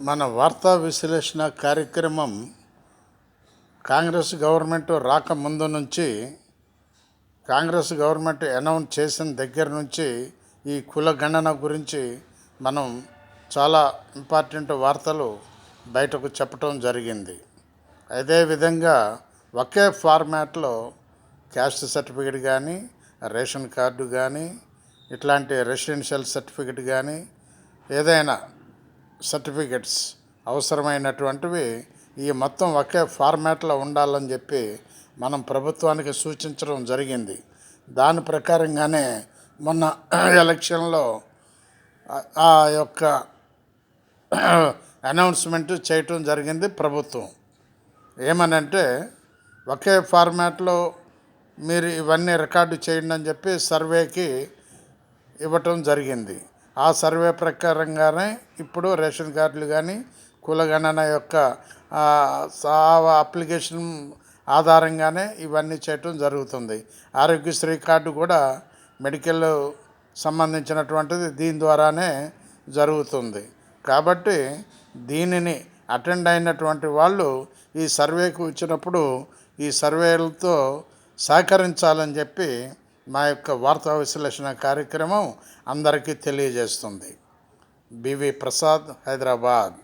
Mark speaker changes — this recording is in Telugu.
Speaker 1: మన వార్తా విశ్లేషణ కార్యక్రమం కాంగ్రెస్ గవర్నమెంట్ రాకముందు నుంచి, కాంగ్రెస్ గవర్నమెంట్ అనౌన్స్ చేసిన దగ్గర నుంచి ఈ కుల గణన గురించి మనం చాలా ఇంపార్టెంట్ వార్తలు బయటకు చెప్పడం జరిగింది. అదేవిధంగా ఒకే ఫార్మాట్లో క్యాస్ట్ సర్టిఫికేట్ కానీ, రేషన్ కార్డు కానీ, ఇట్లాంటి రెసిడెన్షియల్ సర్టిఫికేట్ కానీ, ఏదైనా సర్టిఫికెట్స్ అవసరమైనటువంటివి ఈ మొత్తం ఒకే ఫార్మాట్లో ఉండాలని చెప్పి మనం ప్రభుత్వానికి సూచించడం జరిగింది. దాని ప్రకారంగానే మొన్న ఎలక్షన్లో ఆ యొక్క అనౌన్స్మెంట్ చేయటం జరిగింది ప్రభుత్వం. ఏమనంటే, ఒకే ఫార్మాట్లో మీరు ఇవన్నీ రికార్డు చేయండి అని చెప్పి సర్వేకి ఇవ్వటం జరిగింది. ఆ సర్వే ప్రకారంగానే ఇప్పుడు రేషన్ కార్డులు కానీ, కులగణన యొక్క అప్లికేషన్ ఆధారంగానే ఇవన్నీ చేయటం జరుగుతుంది. ఆరోగ్యశ్రీ కార్డు కూడా మెడికల్ సంబంధించినటువంటిది దీని ద్వారానే జరుగుతుంది. కాబట్టి దీనిని అటెండ్ అయినటువంటి వాళ్ళు ఈ సర్వేకు వచ్చినప్పుడు ఈ సర్వేలతో సహకరించాలని చెప్పి మా యొక్క వార్తా విశ్లేషణ కార్యక్రమం అందరికీ తెలియజేస్తుంది. బివి ప్రసాద్, హైదరాబాద్.